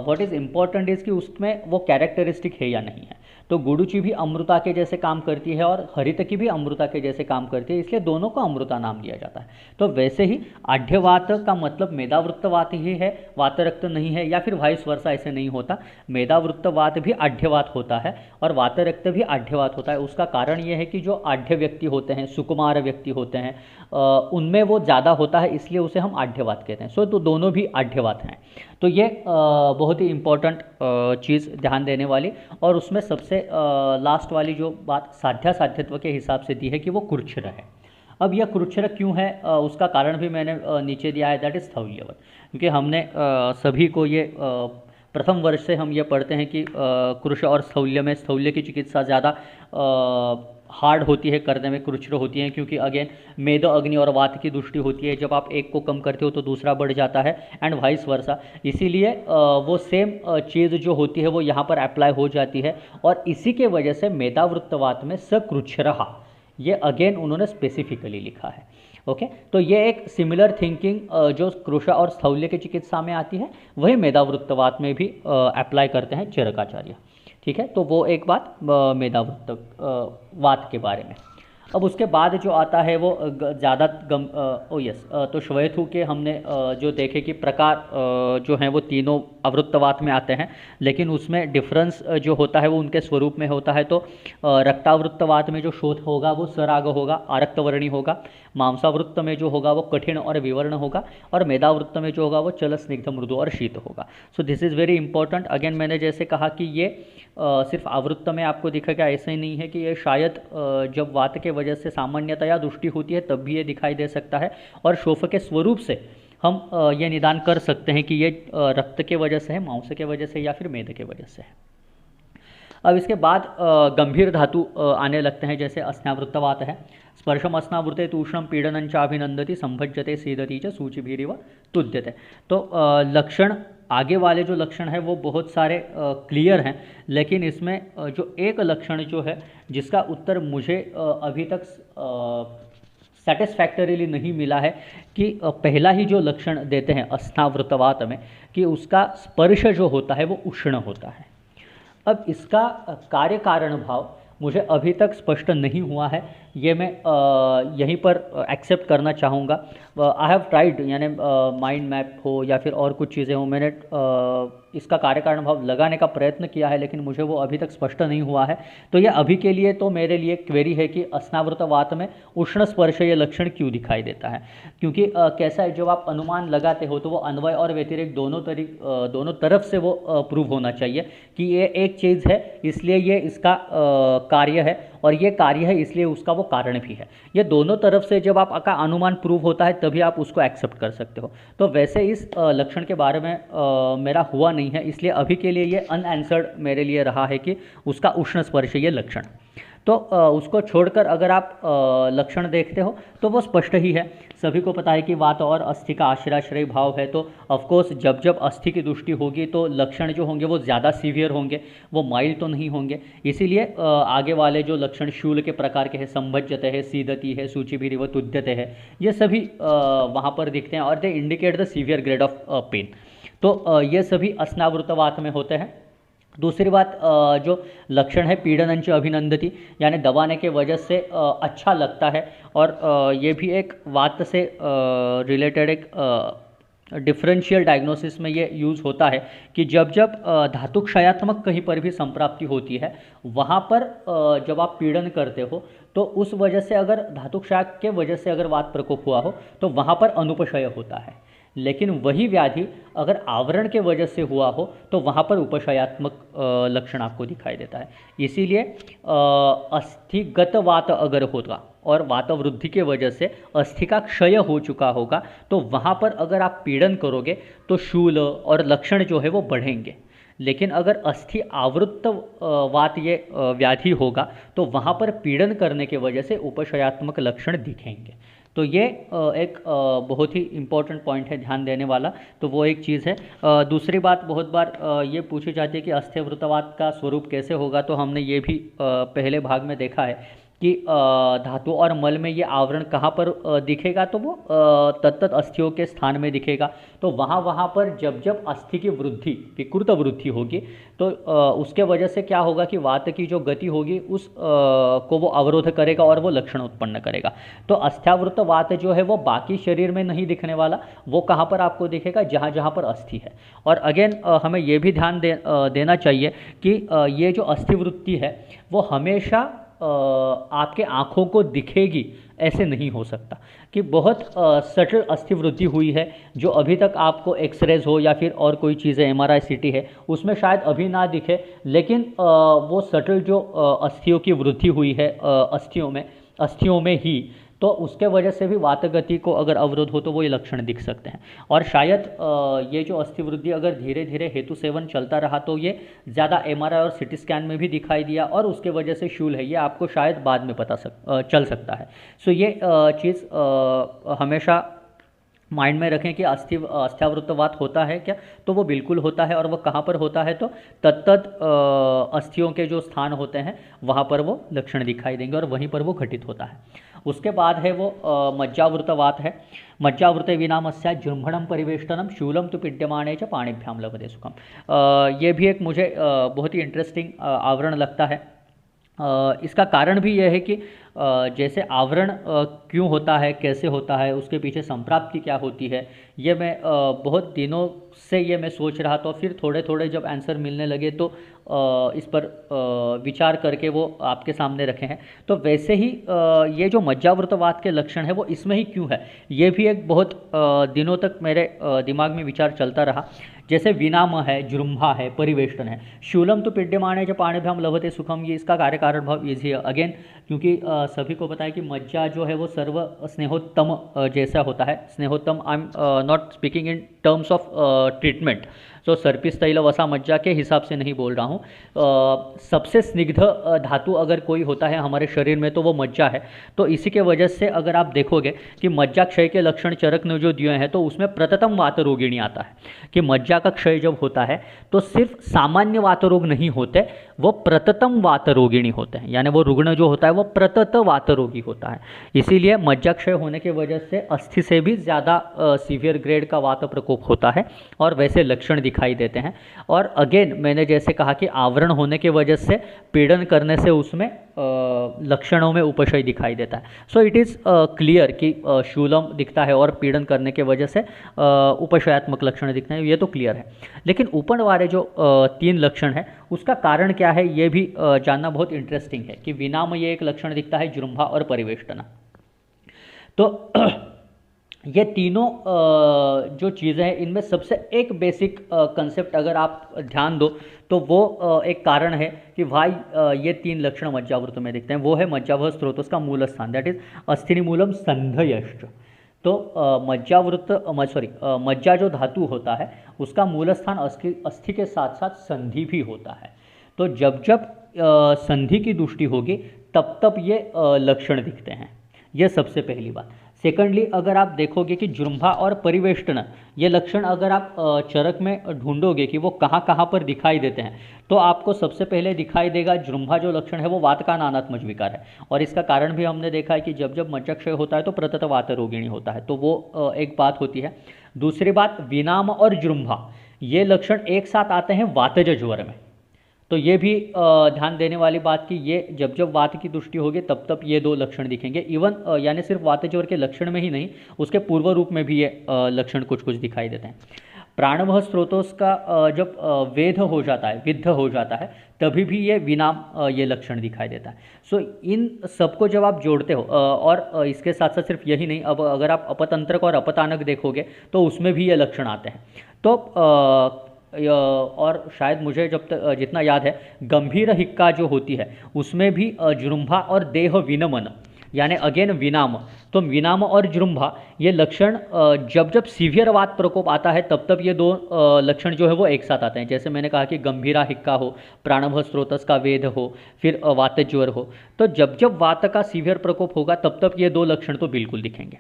Speaker 1: what is important is कि उसमें वो कैरेक्टरिस्टिक है या नहीं है। तो गुडुचि भी अमृता के जैसे काम करती है और हरितकी भी अमृता के जैसे काम करती है, इसलिए दोनों को अमृता नाम दिया जाता है। तो वैसे ही आढ्यवात का मतलब मेधावृत्तवात ही है, वातरक्त नहीं है, या फिर वाइस वर्सा ऐसे नहीं होता। मेधावृत्तवात भी आढ्यवात होता है और वातरक्त भी आढ्यवात होता है। उसका कारण ये है कि जो आढ्य व्यक्ति होते हैं, सुकुमार व्यक्ति होते हैं, उनमें वो ज़्यादा होता है, इसलिए उसे हम आढ्यवात कहते हैं। सो तो दोनों भी आढ्यवात हैं। तो ये बहुत ही इम्पोर्टेंट चीज़ ध्यान देने वाली। और उसमें सबसे लास्ट वाली जो बात साध्यासाध्यत्व के हिसाब से दी है कि वो कुरुक्षर है। अब यह कुरुक्षर क्यों है उसका कारण भी मैंने नीचे दिया है, दैट इज़ स्थौल्यवत। क्योंकि हमने सभी को ये प्रथम वर्ष से हम ये पढ़ते हैं कि कुरुष और स्थौल्य में स्थौल्य की चिकित्सा ज़्यादा हार्ड होती है करने में, कुरुक्षर होती हैं, क्योंकि अगेन मेद अग्नि और वात की दृष्टि होती है। जब आप एक को कम करते हो तो दूसरा बढ़ जाता है एंड वाइस वर्सा। इसीलिए वो सेम चीज़ जो होती है वो यहाँ पर अप्लाई हो जाती है और इसी के वजह से मेधावृत्तवात में सकृच्छरः ये अगेन उन्होंने स्पेसिफिकली लिखा है। ओके तो ये एक सिमिलर थिंकिंग जो कृश और स्थौल्य की चिकित्सा में आती है वही मेधावृत्तवात में भी अप्लाई करते हैं चरकाचार्य। ठीक है, तो वो एक बात मेधावृत्तवात के बारे में। अब उसके बाद जो आता है वो ज़्यादा तो श्वेथु के हमने जो देखे कि प्रकार जो हैं वो तीनों आवृत्तवात में आते हैं, लेकिन उसमें डिफरेंस जो होता है वो उनके स्वरूप में होता है। तो रक्तावृत्तवात में जो शोथ होगा वो सराग होगा, आरक्तवर्णी होगा। मांसावृत्त में जो होगा वो कठिन और विवर्ण होगा, और मेधावृत्त में जो होगा वो चल स्निग्ध मृदु और शीत होगा। So this is very important. Again मैंने जैसे कहा कि ये सिर्फ आवृत्त में आपको दिखेगा, ऐसा ही नहीं है कि ये शायद जब वात के वजह से सामान्यतया दृष्टि होती है तब भी ये दिखाई दे सकता है, और शोफ के स्वरूप से हम ये निदान कर सकते हैं कि ये रक्त के वजह से है, मांस के वजह से, या फिर मेद के वजह से है। अब इसके बाद गंभीर धातु आने लगते हैं, जैसे अस्नावृत्तवात है। स्पर्शम अस्नावृते तूष्णम पीडनं चाभिनंदति संभज्यते सीदति च सूचिभिरिव तुद्यते। तो लक्षण आगे वाले जो लक्षण है वो बहुत सारे क्लियर हैं, लेकिन इसमें जो एक लक्षण जो है जिसका उत्तर मुझे अभी तक सेटिस्फैक्टरीली नहीं मिला है कि पहला ही जो लक्षण देते हैं अस्नावृतवात में कि उसका स्पर्श जो होता है वो उष्ण होता है। अब इसका कार्य कारण भाव मुझे अभी तक स्पष्ट नहीं हुआ है, ये मैं यहीं पर एक्सेप्ट करना चाहूँगा। आई हैव ट्राइड, यानी माइंड मैप हो या फिर और कुछ चीज़ें हो, मैंने इसका कार्य कारण भाव लगाने का प्रयत्न किया है, लेकिन मुझे वो अभी तक स्पष्ट नहीं हुआ है। तो ये अभी के लिए तो मेरे लिए क्वेरी है कि अस्नावृतवात में उष्ण स्पर्श ये लक्षण क्यों दिखाई देता है। क्योंकि कैसा है, जब आप अनुमान लगाते हो तो वो अन्वय और व्यतिरेक दोनों तरफ से वो प्रूव होना चाहिए कि ये एक चीज़ है इसलिए ये इसका कार्य है, और ये कार्य है इसलिए उसका वो कारण भी है। ये दोनों तरफ से जब आपका अनुमान प्रूव होता है तभी आप उसको एक्सेप्ट कर सकते हो। तो वैसे इस लक्षण के बारे में मेरा हुआ नहीं है, इसलिए अभी के लिए ये अनआंसर्ड मेरे लिए रहा है कि उसका उष्ण स्पर्श ये लक्षण। तो उसको छोड़कर अगर आप लक्षण देखते हो तो वो स्पष्ट ही है। सभी को पता है कि वात और अस्थि का आश्रय भाव है, तो ऑफकोर्स जब जब अस्थि की दृष्टि होगी तो लक्षण जो होंगे वो ज़्यादा सीवियर होंगे, वो माइल्ड तो नहीं होंगे। इसीलिए आगे वाले जो लक्षण शूल के प्रकार के हैं, संभज्यते है, सीदति है, सूचिभिरिव तुद्यते है, ये सभी वहाँ पर दिखते हैं और they indicate the severe grade of pain. तो ये सभी अस्नावृतवात में होते हैं। दूसरी बात जो लक्षण है पीडनंच अभिनंदति, यानी दबाने के वजह से अच्छा लगता है, और ये भी एक वात से रिलेटेड एक डिफरेंशियल डायग्नोसिस में ये यूज़ होता है कि जब जब धातु क्षयात्मक कहीं पर भी संप्राप्ति होती है, वहाँ पर जब आप पीड़न करते हो तो उस वजह से अगर धातु क्षय के वजह से अगर वात प्रकोप हुआ हो तो वहाँ पर अनुपशय होता है। लेकिन वही व्याधि अगर आवरण के वजह से हुआ हो तो वहाँ पर उपशयात्मक लक्षण आपको दिखाई देता है। इसीलिए अस्थिगत वात अगर होगा और वात वृद्धि के वजह से अस्थि का क्षय हो चुका होगा तो वहाँ पर अगर आप पीड़न करोगे तो शूल और लक्षण जो है वो बढ़ेंगे। लेकिन अगर अस्थि आवृत्त वात ये व्याधि होगा तो वहाँ पर पीड़न करने के वजह से उपशयात्मक लक्षण दिखेंगे। तो ये एक बहुत ही इम्पोर्टेंट पॉइंट है ध्यान देने वाला। तो वो एक चीज़ है। दूसरी बात बहुत बार ये पूछी जाती है कि अस्थिवृत्तवात का स्वरूप कैसे होगा, तो हमने ये भी पहले भाग में देखा है कि धातु और मल में ये आवरण कहाँ पर दिखेगा, तो वो तत्त अस्थियों के स्थान में दिखेगा। तो वहाँ पर जब जब अस्थि की वृद्धि, विकृत वृद्धि होगी तो उसके वजह से क्या होगा कि वात की जो गति होगी उस को वो अवरोध करेगा और वो लक्षण उत्पन्न करेगा। तो अस्थ्यावृत वात जो है वो बाकी शरीर में नहीं दिखने वाला, वो कहाँ पर आपको दिखेगा, जहाँ जहाँ पर अस्थि है। और अगेन हमें ये भी ध्यान देना चाहिए कि ये जो अस्थिवृत्ति है वो हमेशा आपके आँखों को दिखेगी ऐसे नहीं हो सकता, कि बहुत सटल अस्थिवृद्धि हुई है जो अभी तक आपको एक्सरेज हो या फिर और कोई चीज़ें एमआरआई सीटी है उसमें शायद अभी ना दिखे, लेकिन वो सटल जो अस्थियों की वृद्धि हुई है अस्थियों में ही, तो उसके वजह से भी वात गति को अगर अवरोध हो तो वो ये लक्षण दिख सकते हैं। और शायद ये जो अस्थि वृद्धि अगर धीरे धीरे हेतु सेवन चलता रहा तो ये ज़्यादा एमआरआई और सिटी स्कैन में भी दिखाई दिया और उसके वजह से शूल है, ये आपको शायद बाद में चल सकता है। सो ये चीज़ हमेशा माइंड में रखें कि अस्थियावृत्तवात होता है क्या, तो वो बिल्कुल होता है। और वो कहाँ पर होता है, तो तत्त अस्थियों के जो स्थान होते हैं वहाँ पर वो लक्षण दिखाई देंगे और वहीं पर वो घटित होता है। उसके बाद है वो मज्जावृतवात है। मज्जावृते विनामस्या जृंभणम परिवेष्टनम शूलम तो पीड्यमाणे च पाणिभ्याम लभते सुखम। ये भी एक मुझे बहुत ही इंटरेस्टिंग आवरण लगता है। इसका कारण भी यह है कि जैसे आवरण क्यों होता है, कैसे होता है, उसके पीछे संप्राप्ति क्या होती है, ये मैं बहुत दिनों से ये मैं सोच रहा था। फिर थोड़े थोड़े जब आंसर मिलने लगे तो इस पर विचार करके वो आपके सामने रखे हैं। तो वैसे ही ये जो मज्जावृतवात के लक्षण है वो इसमें ही क्यों है, ये भी एक बहुत दिनों तक मेरे दिमाग में विचार चलता रहा। जैसे विनाम है, जृंभा है, परिवेष्टन है, शूलम तो पीड्यमाणे च पाणिभ्याम लभते सुखम, ये इसका कार्य कारण भाव इजी है। अगेन क्योंकि सभी को पता है कि मज्जा जो है वो सर्व स्नेहोत्तम जैसा होता है। स्नेहोत्तम, I am not speaking in terms of treatment, so सर्पिस तैल वसा मज्जा के हिसाब से नहीं बोल रहा हूँ। सबसे स्निग्ध धातु अगर कोई होता है हमारे शरीर में तो वो मज्जा है। तो इसी के वजह से अगर आप देखोगे कि मज्जा क्षय के लक्षण चरक ने जो दिए हैं तो उसमें प्रततम वात रोगिणी आता है कि मज्जा का क्षय जब होता है तो सिर्फ सामान्य वात रोग नहीं होते, वो प्रततम वात रोगिणी होते हैं, यानी वो रुग्ण जो होता है वो प्रतत वात रोगी होता है। इसीलिए मज्जा क्षय होने की वजह से अस्थि से भी ज़्यादा सीवियर ग्रेड का वात प्रकोप होता है और वैसे लक्षण दिखाई देते हैं। और अगेन मैंने जैसे कहा कि आवरण होने की वजह से पीड़न करने से उसमें लक्षणों में उपशय दिखाई देता है। सो इट इज़ क्लियर कि शूलम दिखता है और पीड़न करने के वजह से उपशयात्मक लक्षण दिखते हैं, ये तो क्लियर है। लेकिन ऊपर वाले जो 3 लक्षण है उसका कारण क्या है ये भी जानना बहुत इंटरेस्टिंग है कि विनाम ये एक लक्षण दिखता है, जृंभा और परिवेष्टना। तो ये तीनों जो चीज़ें हैं इनमें सबसे एक बेसिक कंसेप्ट अगर आप ध्यान दो तो वो एक कारण है कि भाई ये 3 लक्षण मज्जावृत में दिखते हैं, वो है मज्जावह स्रोतस का मूल स्थान, दैट इज अस्थिनि मूलम संधयश्च। तो मज्जा जो धातु होता है उसका मूल स्थान अस्थि के साथ साथ संधि भी होता है। तो जब जब संधि की दृष्टि होगी तब तब ये लक्षण दिखते हैं, ये सबसे पहली बात। सेकंडली अगर आप देखोगे कि जृंभा और परिवेष्टन ये लक्षण अगर आप चरक में ढूंढोगे कि वो कहाँ कहाँ पर दिखाई देते हैं तो आपको सबसे पहले दिखाई देगा जृंभा जो लक्षण है वो वात का नानात्मज विकार है। और इसका कारण भी हमने देखा है कि जब जब मज्जाक्षय होता है तो प्रतत वात रोगिणी होता है, तो वो एक बात होती है। दूसरी बात, विनाम और जृंभा ये लक्षण एक साथ आते हैं वातज ज्वर में। तो ये भी ध्यान देने वाली बात कि ये जब जब वात की दृष्टि होगी तब तब ये दो लक्षण दिखेंगे। इवन यानी सिर्फ वात ज्वर के लक्षण में ही नहीं, उसके पूर्व रूप में भी ये लक्षण कुछ कुछ दिखाई देते हैं। प्राणवह स्रोतोस का जब वेध हो जाता है, विद्ध हो जाता है, तभी भी ये विनाम ये लक्षण दिखाई देता है। सो इन सबको जब आप जोड़ते हो और इसके साथ साथ सिर्फ यही नहीं, अब अगर आप अपतंत्रक और अपतानक देखोगे तो उसमें भी ये लक्षण आते हैं। तो और शायद मुझे जब तक जितना याद है, गंभीर हिक्का जो होती है उसमें भी जृंभा और देह विनमन यानी अगेन विनाम, तो विनाम और जृंभा ये लक्षण जब जब सीवियर वात प्रकोप आता है तब तब ये दो लक्षण जो है वो एक साथ आते हैं। जैसे मैंने कहा कि गंभीरा हिक्का हो, प्राणवह स्रोतस का वेद हो, फिर वात ज्वर हो, तो जब जब वात का सीवियर प्रकोप होगा तब तब ये दो लक्षण तो बिल्कुल दिखेंगे।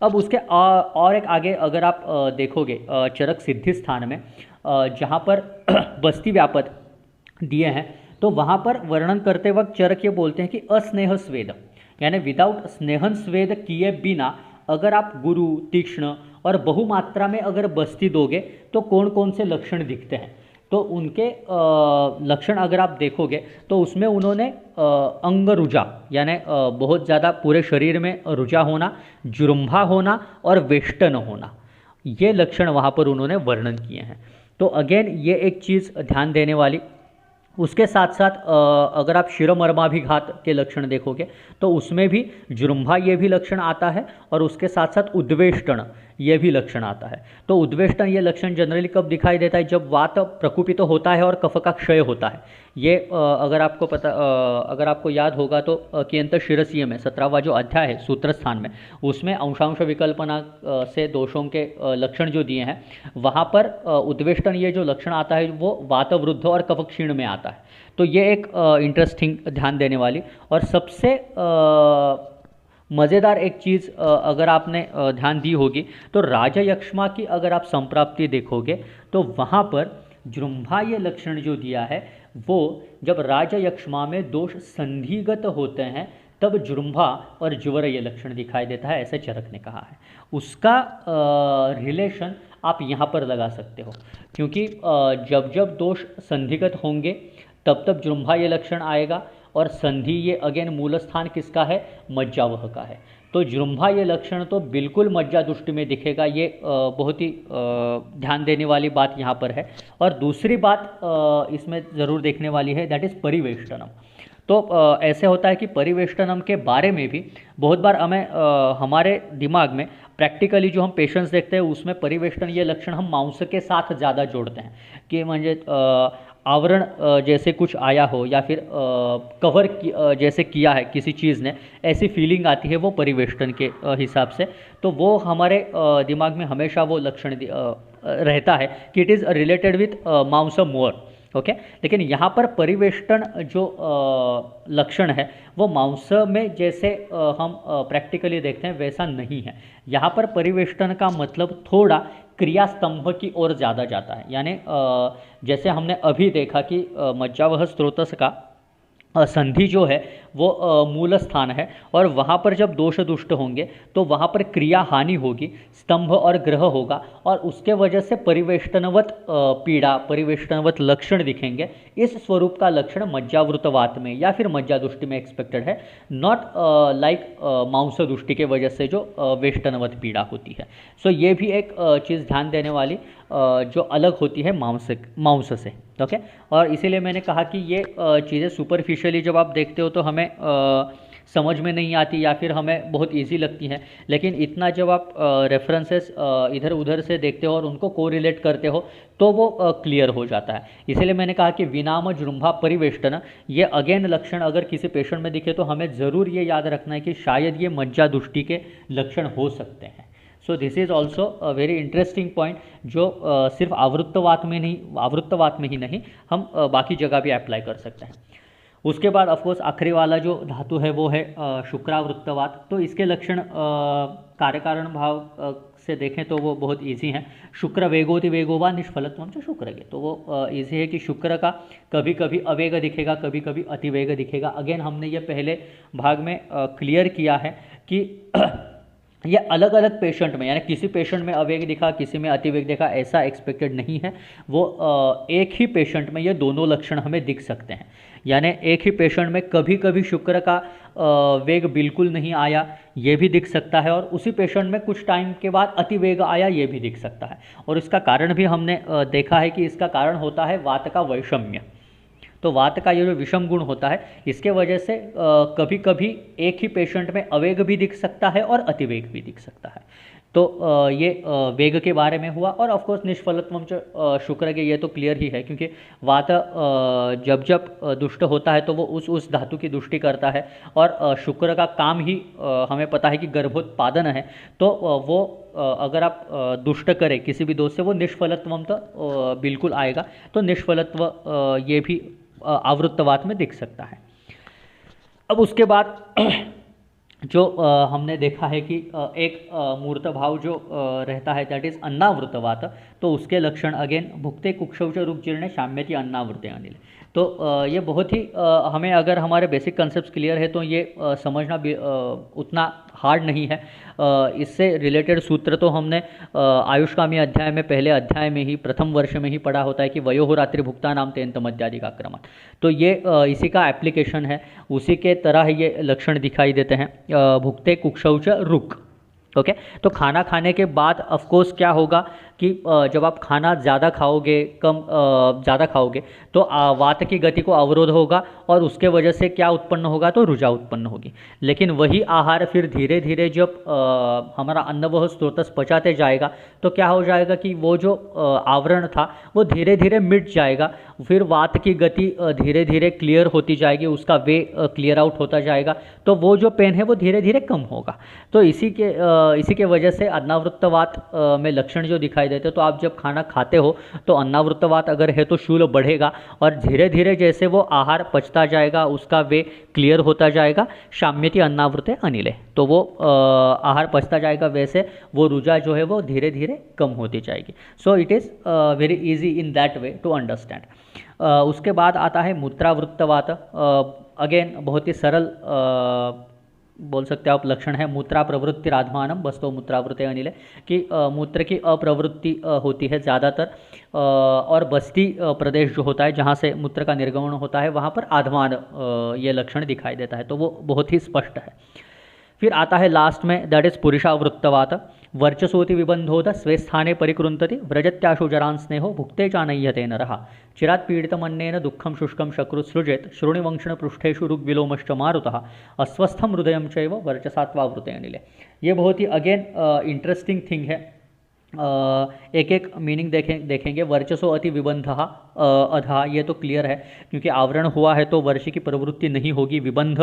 Speaker 1: अब उसके और एक आगे अगर आप देखोगे चरक सिद्धि स्थान में जहाँ पर बस्ती व्यापद दिए हैं, तो वहाँ पर वर्णन करते वक्त चरक ये बोलते हैं कि अस्नेह स्वेद यानी विदाउट स्नेहन स्वेद किए बिना अगर आप गुरु, तीक्ष्ण और बहुमात्रा में अगर बस्ती दोगे तो कौन कौन से लक्षण दिखते हैं। तो उनके लक्षण अगर आप देखोगे तो उसमें उन्होंने अंग रुजा यानी बहुत ज़्यादा पूरे शरीर में रुजा होना, जुरुम्भा होना और वेष्टन होना, ये लक्षण वहाँ पर उन्होंने वर्णन किए हैं। तो अगेन ये एक चीज़ ध्यान देने वाली। उसके साथ साथ अगर आप शिरोमर्माभिघात के लक्षण देखोगे तो उसमें भी जुरुम्भा ये भी लक्षण आता है और उसके साथ साथ उद्वेष्टन ये भी लक्षण आता है। तो उद्वेष्टन ये लक्षण जनरली कब दिखाई देता है, जब वात प्रकुपित होता है और कफ का क्षय होता है। ये अगर आपको याद होगा तो कियंत शिरसीय में 17वां जो अध्याय है सूत्र स्थान में, उसमें अंशांश विकल्पना से दोषों के लक्षण जो दिए हैं, वहाँ पर उद्वेष्टन ये जो लक्षण आता है वो वातवृद्ध और कफ क्षीण में आता है। तो ये एक इंटरेस्टिंग ध्यान देने वाली। और सबसे मज़ेदार एक चीज़ अगर आपने ध्यान दी होगी तो राजयक्ष्मा की अगर आप संप्राप्ति देखोगे तो वहाँ पर जृंभा ये लक्षण जो दिया है वो जब राजयक्ष्मा में दोष संधिगत होते हैं तब जृंभा और ज्वर ये लक्षण दिखाई देता है, ऐसे चरक ने कहा है। उसका रिलेशन आप यहाँ पर लगा सकते हो, क्योंकि जब जब दोष संधिगत होंगे तब तब जृंभा ये लक्षण आएगा और संधि ये अगेन मूल स्थान किसका है, मज्जावह का है। तो जृंभा ये लक्षण तो बिल्कुल मज्जा दुष्टि में दिखेगा, ये बहुत ही ध्यान देने वाली बात यहाँ पर है। और दूसरी बात इसमें ज़रूर देखने वाली है, दैट इज़ परिवेष्टनम। तो ऐसे होता है कि परिवेष्टनम के बारे में भी बहुत बार हमारे दिमाग में प्रैक्टिकली जो हम पेशेंट्स देखते हैं उसमें परिवेष्टन ये लक्षण हम मांस के साथ ज़्यादा जोड़ते हैं कि म्हणजे आवरण जैसे कुछ आया हो या फिर कवर जैसे किया है किसी चीज़ ने, ऐसी फीलिंग आती है वो परिवेष्टन के हिसाब से। तो वो हमारे दिमाग में हमेशा वो लक्षण रहता है कि इट इज़ रिलेटेड विथ मांस मोर, ओके। लेकिन यहाँ पर परिवेष्टन जो लक्षण है वो मांस में जैसे हम प्रैक्टिकली देखते हैं वैसा नहीं है। यहाँ पर परिवेष्टन का मतलब थोड़ा क्रियास्तंभ की ओर ज़्यादा जाता है। यानी जैसे हमने अभी देखा कि मज्जावह स्रोतस का संधि जो है वो मूल स्थान है और वहाँ पर जब दोष दुष्ट होंगे तो वहाँ पर क्रिया हानि होगी, स्तंभ और ग्रह होगा और उसके वजह से परिवेष्टनवत पीड़ा, परिवेष्टनवत लक्षण दिखेंगे। इस स्वरूप का लक्षण मज्जावृतवात में या फिर मज्जा दुष्टि में एक्सपेक्टेड है, नॉट लाइक मांस दुष्टि के वजह से जो वेष्टनवत पीड़ा होती है। सो ये भी एक चीज़ ध्यान देने वाली जो अलग होती है मांस से, ओके। और इसीलिए मैंने कहा कि ये चीज़ें सुपरफिशियली जब आप देखते हो तो हमें समझ में नहीं आती या फिर हमें बहुत इजी लगती हैं, लेकिन इतना जब आप रेफरेंसेस इधर उधर से देखते हो और उनको कोरिलेट करते हो तो वो क्लियर हो जाता है। इसीलिए मैंने कहा कि विनाम जृंभा परिवेष्टन ये अगेन लक्षण अगर किसी पेशेंट में दिखे तो हमें ज़रूर ये याद रखना है कि शायद ये मज्जा दुष्टि के लक्षण हो सकते हैं। So this is also a very interesting point जो सिर्फ आवृत्तवात में ही नहीं हम बाकी जगह भी अप्लाई कर सकते हैं। उसके बाद ऑफकोर्स आखिरी वाला जो धातु है वो है शुक्रावृत्तवात। तो इसके लक्षण कार्यकारण भाव से देखें तो वो बहुत इजी हैं। शुक्र वेगोति वेगोवा निष्फलत्वम च शुक्रगे, तो वो इजी है कि शुक्र का कभी कभी अवेग दिखेगा, कभी कभी अतिवेग दिखेगा। अगेन हमने ये पहले भाग में क्लियर किया है कि ये अलग अलग पेशेंट में, यानी किसी पेशेंट में अवेग दिखा, किसी में अतिवेग दिखा, ऐसा एक्सपेक्टेड नहीं है। वो एक ही पेशेंट में ये दोनों लक्षण हमें दिख सकते हैं। यानी एक ही पेशेंट में कभी कभी शुक्र का वेग बिल्कुल नहीं आया, ये भी दिख सकता है, और उसी पेशेंट में कुछ टाइम के बाद अतिवेग आया, ये भी दिख सकता है। और इसका कारण भी हमने देखा है कि इसका कारण होता है वात का वैषम्य। तो वात का ये जो विषम गुण होता है, इसके वजह से कभी कभी एक ही पेशेंट में अवेग भी दिख सकता है और अतिवेग भी दिख सकता है। तो ये वेग के बारे में हुआ। और ऑफकोर्स निष्फलत्वम च शुक्र के, ये तो क्लियर ही है, क्योंकि वात जब जब दुष्ट होता है तो वो उस धातु की दुष्टि करता है, और शुक्र का काम ही हमें पता है कि गर्भोत्पादन है। तो वो अगर आप दुष्ट करें किसी भी दोष से, वो निष्फलत्वम तो बिल्कुल आएगा। तो निष्फलत्व ये भी आवृत्तवात में दिख सकता है। अब उसके बाद जो हमने देखा है कि एक मूर्त भाव जो रहता है, दैट इज अन्नावृतवात। तो उसके लक्षण अगेन भुक्ते कुक्षौच रूप जीर्णे शाम्यति अन्नावृते अनिल। तो ये बहुत ही हमें, अगर हमारे बेसिक कंसेप्ट क्लियर है तो ये समझना उतना हार्ड नहीं है। इससे रिलेटेड सूत्र तो हमने आयुष्कामी अध्याय में, पहले अध्याय में ही, प्रथम वर्ष में ही पढ़ा होता है कि वयोः रात्रि भुक्ता नाम तेंत मध्यादि का क्रम। तो ये इसी का एप्लीकेशन है, उसी के तरह ये लक्षण दिखाई देते हैं। भुक्ते कुक्षौच रुक। ओके, तो खाना खाने के बाद ऑफकोर्स क्या होगा कि जब आप खाना ज़्यादा खाओगे, ज़्यादा खाओगे तो वात की गति को अवरोध होगा, और उसके वजह से क्या उत्पन्न होगा, तो रुजा उत्पन्न होगी। लेकिन वही आहार फिर धीरे धीरे जब हमारा अन्नवह स्रोतस पचाते जाएगा, तो क्या हो जाएगा कि वो जो आवरण था वो धीरे धीरे मिट जाएगा। फिर वात की गति धीरे धीरे क्लियर होती जाएगी, उसका वे क्लियर आउट होता जाएगा, तो वो जो पेन है वो धीरे धीरे कम होगा। तो इसी के वजह से अन्नावृत्तवात में लक्षण जो दिखाई देते, तो आप जब खाना खाते हो तो अन्नावृत्तवात अगर है तो शूल बढ़ेगा, और धीरे धीरे जैसे वो आहार पचता जाएगा, उसका वे क्लियर होता जाएगा। शाम्यति अन्नावृते अनिले, तो वो आहार पचता जाएगा, वैसे वो रुजा जो है वो धीरे धीरे कम होती जाएगी। So it is very easy in that way to understand. उसके बाद आता है मूत्रावृत्तवात। अगेन बहुत ही सरल बोल सकते हैं आप लक्षण है। मूत्रा प्रवृत्ति राधमानम बस्तो मूत्रावृत्ते अनिले, कि मूत्र की अप्रवृत्ति होती है ज़्यादातर, और बस्ती प्रदेश जो होता है जहाँ से मूत्र का निर्गमन होता है, वहाँ पर आधमान ये लक्षण दिखाई देता है। तो वो बहुत ही स्पष्ट है। फिर आता है लास्ट में, दैट इज पुरुषावृत्तवात। वर्चसोति विबंधोत स्वे स्थाने परिकृंतति व्रजत्याशु जरान स्नेहो भुक्ते चानय्यते नरः चिरात् पीडितमन्नेन दुःखं शुष्कं शकृत्सृजेत् श्रोणिवंक्षण पृष्ठेषु ऋग्विलोमश्च मारुतः अस्वस्थं हृदयं चैव वर्चसात्वावृते अनिले। ये बहुत ही अगेन इंटरेस्टिंग थिंग है। एक एक मीनिंग देखेंगे। वर्चसो अति विबंध अधा, ये तो क्लियर है, क्योंकि आवरण हुआ है तो वर्ष की प्रवृत्ति नहीं होगी, विबंध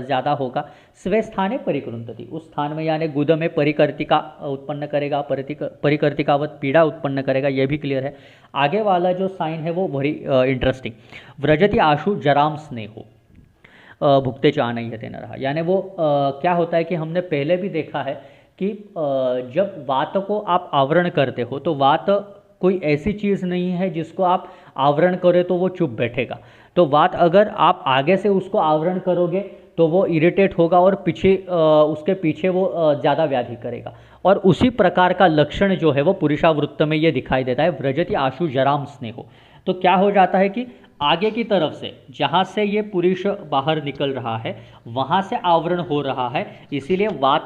Speaker 1: ज़्यादा होगा। स्वे स्थाने परिकृंतति, उस स्थान में यानी गुद में परिकर्तिका उत्पन्न करेगा, परिकर्तिकावत पीड़ा उत्पन्न करेगा, ये भी क्लियर है। आगे वाला जो साइन है वो वेरी इंटरेस्टिंग। व्रजति आशु जराम स्नेहो भुक्ते च आनय्यते नरः, यानी वो क्या होता है कि हमने पहले भी देखा है कि जब वात को आप आवरण करते हो, तो वात कोई ऐसी चीज़ नहीं है जिसको आप आवरण करें तो वो चुप बैठेगा। तो वात अगर आप आगे से उसको आवरण करोगे तो वो इरिटेट होगा, और पीछे उसके पीछे वो ज़्यादा व्याधि करेगा। और उसी प्रकार का लक्षण जो है वो पुरुषावृत्त में ये दिखाई देता है। व्रजति आशु जराम स्नेहो, तो क्या हो जाता है कि आगे की तरफ से जहाँ से ये पुरुष बाहर निकल रहा है वहाँ से आवरण हो रहा है, इसीलिए वात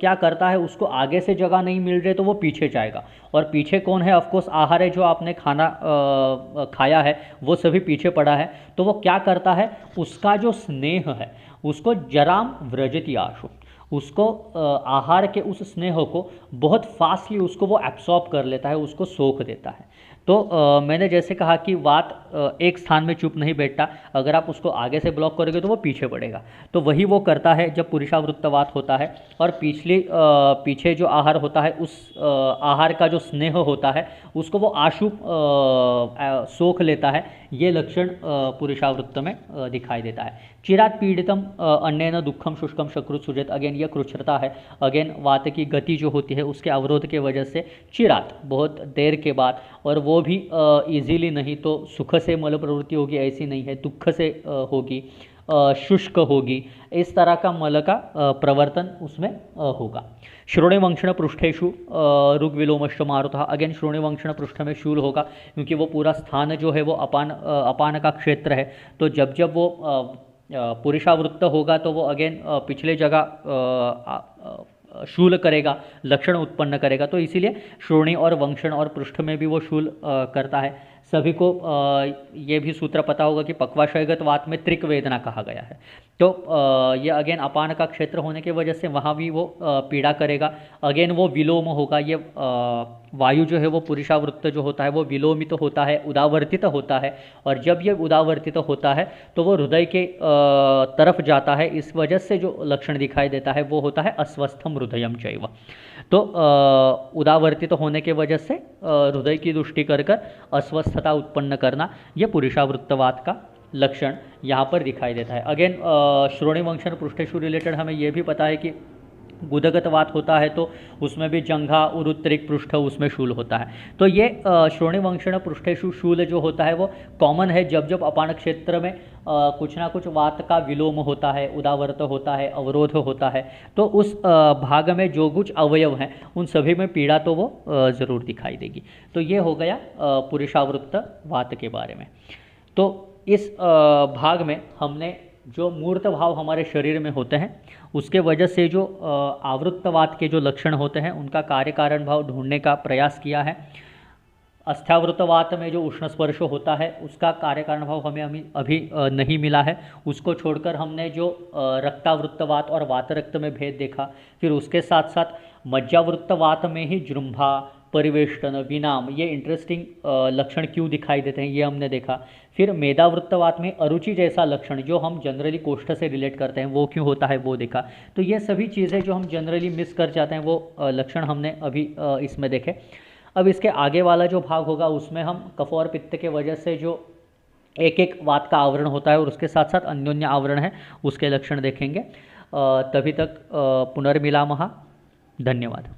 Speaker 1: क्या करता है, उसको आगे से जगह नहीं मिल रही तो वो पीछे जाएगा। और पीछे कौन है, ऑफकोर्स आहार है, जो आपने खाना खाया है वो सभी पीछे पड़ा है। तो वो क्या करता है, उसका जो स्नेह है उसको जराम व्रजति आशु, उसको आहार के उस स्नेह को बहुत फास्टली उसको वो एब्सॉर्ब कर लेता है, उसको सोख देता है। तो मैंने जैसे कहा कि वात एक स्थान में चुप नहीं बैठता, अगर आप उसको आगे से ब्लॉक करोगे तो वो पीछे बढ़ेगा। तो वही वो करता है जब पुरुषावृत्तवात होता है, और पीछे जो आहार होता है उस आहार का जो स्नेह होता है उसको वो आशु सोख लेता है। ये लक्षण पुरुषावृत्त में दिखाई देता है। चिरात पीड़ितम अन्येन दुखम शुष्कम शकृत सुजेत, अगेन यह कृच्छ्रता है। अगेन वात की गति जो होती है उसके अवरोध के वजह से चिरात बहुत देर के बाद, और वो भी इजीली नहीं, तो सुख से मल प्रवृत्ति होगी ऐसी नहीं है, दुख से होगी। शुष्क होगी, इस तरह का मल का प्रवर्तन उसमें होगा। श्रोणीवंक्षण पृष्ठेषु ऋग्विलोमश्च मारुतः, अगेन श्रोणीवंक्षण पृष्ठ में शूल होगा, क्योंकि वो पूरा स्थान जो है वो अपान का क्षेत्र है। तो जब जब वो पुरुषावृत्त होगा तो वो अगेन पिछले जगह शूल करेगा, लक्षण उत्पन्न करेगा। तो इसीलिए श्रोणी और वंक्षण और पृष्ठ में भी वो शूल करता है। सभी को ये भी सूत्र पता होगा कि पक्वाशयगत वात में त्रिक वेदना कहा गया है। तो ये अगेन अपान का क्षेत्र होने की वजह से वहाँ भी वो पीड़ा करेगा। अगेन वो विलोम होगा, ये वायु जो है वो पुरुषावृत्त जो होता है वो विलोमित होता है, उदावर्तित होता है, और जब ये उदावर्तित होता है तो वो हृदय के तरफ जाता है। इस वजह से जो लक्षण दिखाई देता है वो होता है अस्वस्थम हृदयम चैव। तो उदावर्तित होने के वजह से हृदय की दृष्टि कर कर अस्वस्थता उत्पन्न करना, ये पुरुषावृत्तवात का लक्षण यहाँ पर दिखाई देता है। अगेन श्रोणीवंक्षण पृष्ठेषु रिलेटेड हमें यह भी पता है कि गुदगतवात होता है तो उसमें भी जंघा उरुत्तरिक पृष्ठ उसमें शूल होता है। तो ये श्रोणीवंक्षण पृष्ठेषु शूल जो होता है वो कॉमन है जब जब अपान क्षेत्र में कुछ ना कुछ वात का विलोम होता है, उदावर्त होता है, अवरोध होता है, तो उस भाग में जो कुछ अवयव हैं उन सभी में पीड़ा तो वो ज़रूर दिखाई देगी। तो ये हो गया पुरुषावृत्त वात के बारे में। तो इस भाग में हमने जो मूर्त भाव हमारे शरीर में होते हैं उसके वजह से जो आवृत्तवात के जो लक्षण होते हैं उनका कार्य कारण भाव ढूंढने का प्रयास किया है। अस्थावृत्तवात में जो उष्ण स्पर्श होता है उसका कार्य कारण भाव हमें अभी नहीं मिला है। उसको छोड़कर हमने जो रक्तावृत्तवात और वातरक्त में भेद देखा। फिर उसके साथ साथ मज्जावृत्तवात में ही जृंभा, परिवेष्टन, विनाम, ये इंटरेस्टिंग लक्षण क्यों दिखाई देते हैं ये हमने देखा। फिर मेधावृत्तवात में अरुचि जैसा लक्षण जो हम जनरली कोष्ठ से रिलेट करते हैं वो क्यों होता है वो देखा। तो ये सभी चीज़ें जो हम जनरली मिस कर जाते हैं वो लक्षण हमने अभी इसमें देखे। अब इसके आगे वाला जो भाग होगा उसमें हम कफ और पित्त के वजह से जो एक एक वात का आवरण होता है और उसके साथ साथ अन्योन्य आवरण है उसके लक्षण देखेंगे। तभी तक पुनर्मिलामः। धन्यवाद।